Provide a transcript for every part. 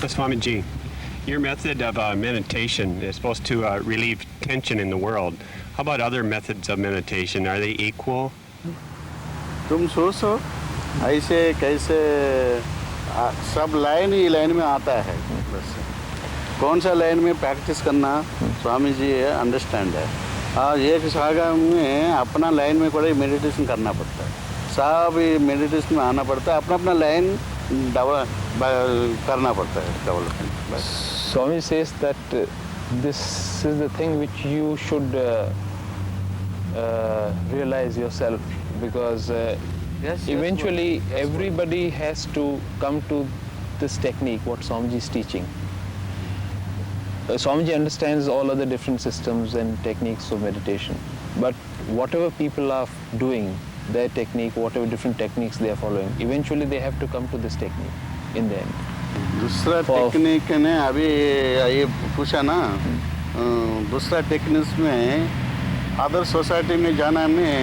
Swamiji, your method of meditation is supposed to relieve tension in the world. How about other methods of meditation? Are they equal? तुम सोचो ऐसे कैसे सब line ही line में आता है बस कौन सा लाइन में प्रैक्टिस करना स्वामी जी अंडरस्टैंड है और एक सागा में अपना लाइन में कोई मेडिटेशन करना पड़ता है सब मेडिटेशन में आना पड़ता है अपना अपना लाइन करना पड़ता है डेवलपमेंट बस Swami says that this is the thing which you should realize yourself because eventually everybody has to come to this technique what Swamiji is teaching. Swamiji understands all other different systems and techniques of meditation, but whatever people are doing, their technique, whatever different techniques they are following, eventually they have to come to this technique in the end. दूसरा technique ने अभी ये पूछा ना दूसरा technique में other society में जाना में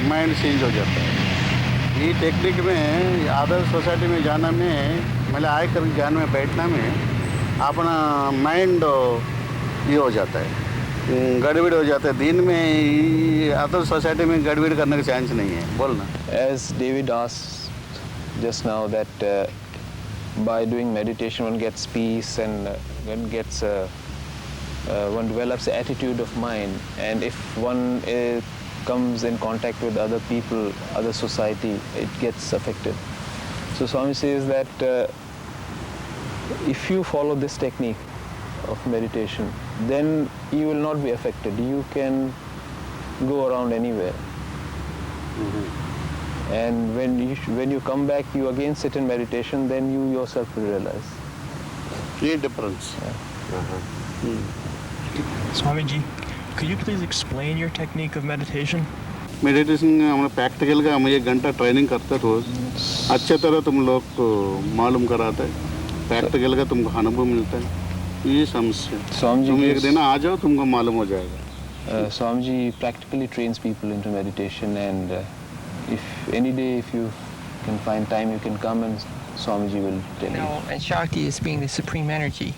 माइंड चेंज हो जाता है ये टेक्निक में अदर सोसाइटी में जाना में मतलब आकर ज्ञान में बैठना में अपना माइंड ये हो जाता है गड़बड़ हो जाता है दिन में अदर सोसाइटी में गड़बड़ करने का चांस नहीं है बोलना As David asked just now that by doing meditation one gets peace and one gets one develops an attitude of mind, and if one comes in contact with other people, other society, it gets affected. So Swami says that if you follow this technique of meditation, then you will not be affected. You can go around anywhere. And when you come back, you again sit in meditation, then you yourself will realize. ये difference. Swamiji, could you please explain your technique of meditation? Meditation हम practical का हम 1 घंटा training करते रोज अच्छे तरह तुम लोग को मालूम कराते हैं प्रैक्टिकल का तुमको अनुभव मिलता है ये समस्या तुम एक दिन आ जाओ तुमको मालूम हो जाएगा Swamiji practically trains people into meditation, and if any day if you can find time you can come and Swamiji will tell you. And Shakti is being the supreme energy.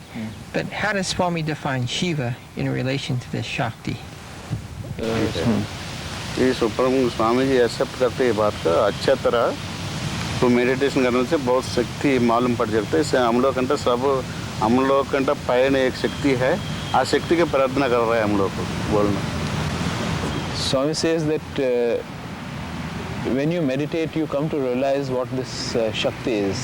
But how does Swami define Shiva in relation to this Shakti? ये supreme Swami ji accept करते हैं बात का अच्छा तरह तो meditation करने से बहुत शक्ति मालूम पड़ जाता है इससे हम लोग कंटा पैन एक शक्ति है आ शक्ति की प्रार्थना कर रहा है हम लोग को बोलना Swami says that when you meditate you come to realize what this Shakti is,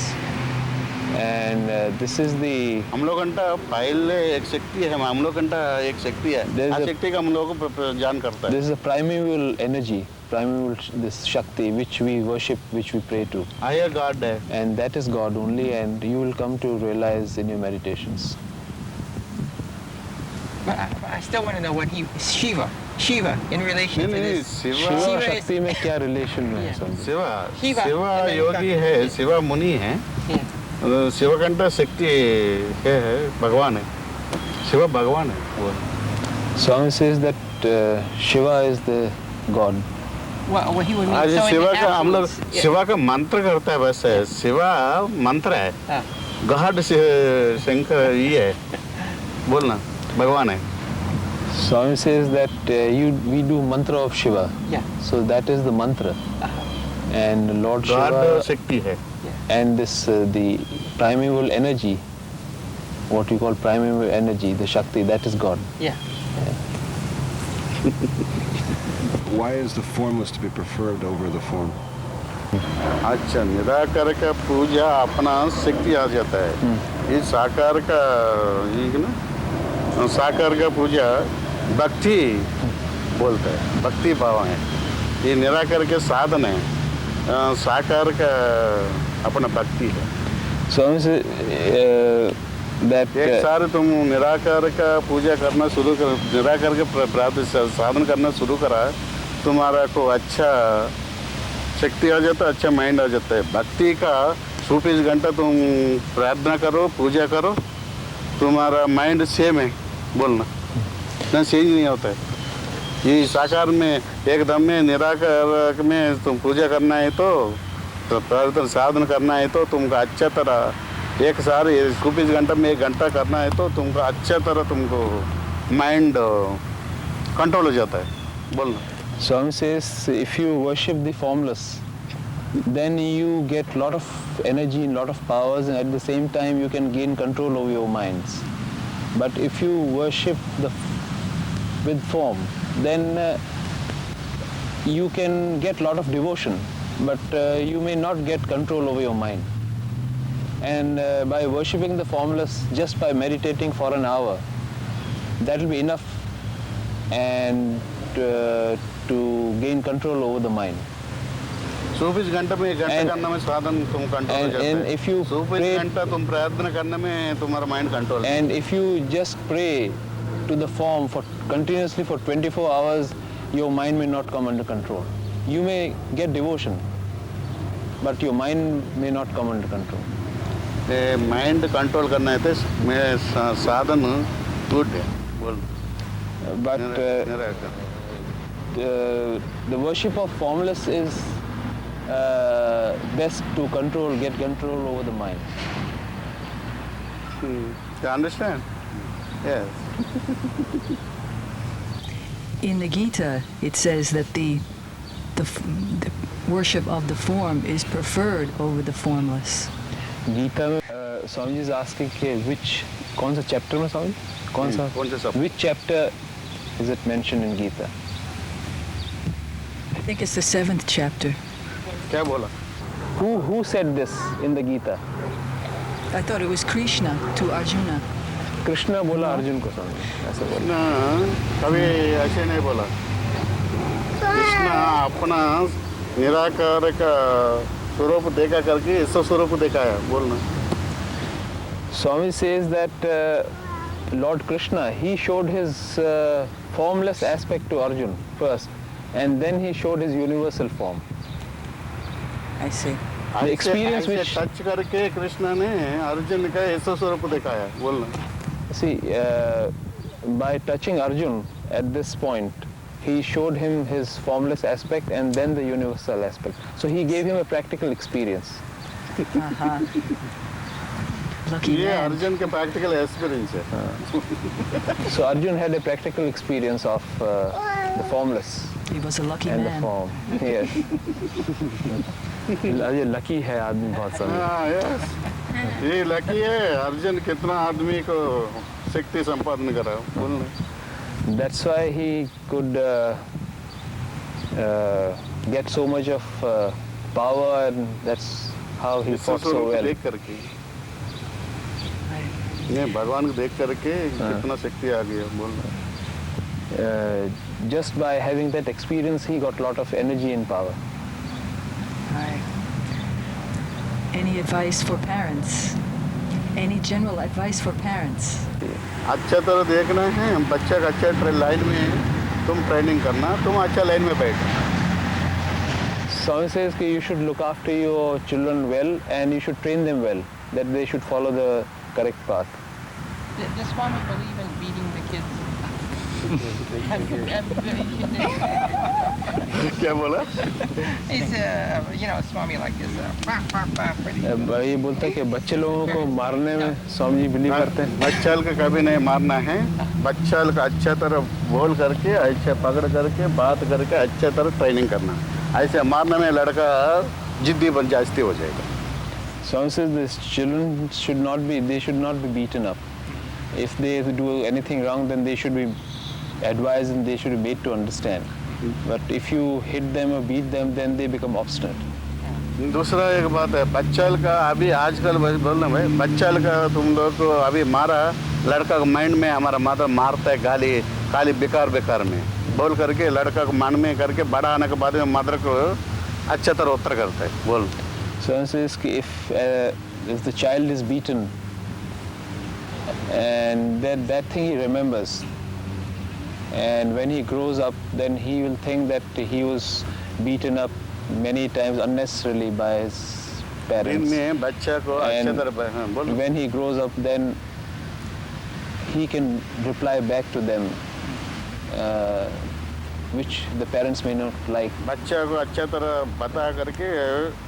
and this is the हम लोग कंटा पहले एक शक्ति है हम लोग कंटा एक शक्ति है आ शक्ति का हम लोग को जान करता है this is a primeval energy, this Shakti which we worship, which we pray to. higher God है And that is God only, and you will come to realize in your meditations. But I still want to know what Shiva in relation to this. Shiva Shakti में क्या relation है? शिवा योगी है शिवा मुनि है शिव कंटा शक्ति है भगवान है शिवा भगवान है Swami says that Shiva is the God. Well, he would mean आज so in शिवा the का हम लोग absolutes, शिवा का मंत्र करता है बस शिवा मंत्र है गॉड शंकर ये है बोलना भगवान है Swami says that we do mantra of Shiva. Yeah. So that is the mantra. And Lord God Shiva शक्ति है and this the primeval energy, what we call primeval energy, the Shakti, that is God. Yeah. Why is the formless to be preferred over the form? अच्छा निराकार का पूजा अपना शक्ति आ जाता है ये साकार का ये ना साकार का पूजा भक्ति बोलता है भक्ति भाव है ये निराकार के साधन है साकार का अपना भक्ति है Swami says that एक सारे तुम निराकार का पूजा करना शुरू कर निराकार के प्राप्त साधन करना शुरू करा तुम्हारा को अच्छा शक्ति आ जाता है अच्छा माइंड आ जाता है भक्ति का 24 घंटा तुम प्रार्थना करो पूजा करो तुम्हारा माइंड सेम है बोलना ना चेंज नहीं होता है ये साकार में एकदम में निराकार में तुम पूजा करना है तो प्रार्थना साधन करना है तो तुमको अच्छा तरह एक साल 24 घंटा में 1 घंटा करना है तो तुमको अच्छा तरह तुमको माइंड कंट्रोल हो जाता है बोलना. Swami says if you worship the formless, then you get lot of energy and lot of powers, and at the same time you can gain control over your minds. But if you worship with form, then you can get lot of devotion, but you may not get control over your mind. And by worshipping the formless, just by meditating for an hour, that will be enough and to gain control over the mind. 24 घंटे में 1 घंटा करने में साधन तुम control हो जाता है. And if you 24 pray, घंटा तुम प्रार्थना करने में तुम्हारा mind control. and if you just pray to the form for continuously for 24 hours, your mind may not come under control. You may get devotion, but your mind may not come under control. Mind control करना है तो मैं साधन good है बोल. But the worship of formless is best to get control over the mind. You understand? Yes. In the Gita, it says that the worship of the form is preferred over the formless. Gita में Swamiji is asking कि कौन सा chapter में Swamiji? कौन सा? Which chapter is it mentioned in Gita? I think it's the 7th chapter. क्या बोला? Who said this in the Gita? I thought it was Krishna to Arjuna. Krishna बोला अर्जुन को Swamiji, ऐसा बोला. कृष्ण कभी ऐसे नहीं बोला. कृष्ण अपना निराकार का स्वरूप देखा करके इसका स्वरूप दिखाया बोलना. Swami says that Lord Krishna, he showed his formless aspect to Arjun first, and then he showed his universal form. I see. The experience which touch करके कृष्ण ने अर्जुन का ऐसा स्वरूप दिखाया बोलना. see by touching Arjun at this point, he showed him his formless aspect and then the universal aspect. So he gave him a practical experience. Uh-huh. Lucky ये man. Arjun के practical experience है. So Arjun had a practical experience of the formless He was a lucky and the man. form. Yes. ये lucky है आदमी बहुत सारा. हाँ, yes. ये लकी है अर्जुन कितना आदमी को शक्ति संपादन करा बोलना. That's why he could get so much of power, and that's how he fought so well. देख करके ये भगवान को देख करके कितना शक्ति आ गई बोलना. Just by having that experience, he got a lot of energy and power. Right. Any advice for parents? Any general advice for parents? अच्छा तरह देखना है बच्चा का अच्छा लाइन में तुम ट्रेनिंग करना तुम अच्छा लाइन में बैठो. Swami says that you should look after your children well and you should train them well, that they should follow the correct path. Does Swami believe in beating the kids? क्या बोला? He's, Swami like this. ये बोलता है कि बच्चे लोगों को मारने में स्वामी जी बिलीव करते हैं. बच्चा का कभी नहीं मारना है. बच्चा का अच्छा तरह बोल करके अच्छा पकड़ करके बात करके अच्छा तरह ट्रेनिंग करना. ऐसे मारने में लड़का जिद्दी बन जास्ती हो जाएगा. Swami says these children should not be beaten up. If they do anything wrong, then they should be advised and they should be made to understand. But if you hit them or beat them, then they become obstinate. दूसरा एक बात है बच्चा का अभी आजकल बोलना भाई बच्चा का तुम लोग को अभी मारा लड़का का माइंड में हमारा मदर मारता है गाली खाली बेकार में बोल करके लड़का को मन में करके बड़ा आने के बाद में मदर को अच्छा तरह उत्तर करता है बोल. So says if the child is beaten and that thing he remembers, and when he grows up then he will think that he was beaten up many times unnecessarily by his parents. में बच्चा को अच्छा तरह हाँ बोल. When he grows up then he can reply back to them which the parents may not like. बच्चा को अच्छा तरह बता करके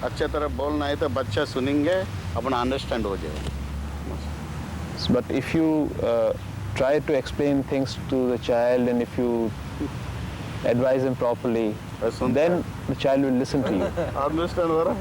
अच्छा तरह बोलना है तो बच्चा सुनेंगे अपना अंडरस्टैंड हो जाएगा. But if you try to explain things to the child and if you advise him properly, then the child will listen to you. Understand, Vara?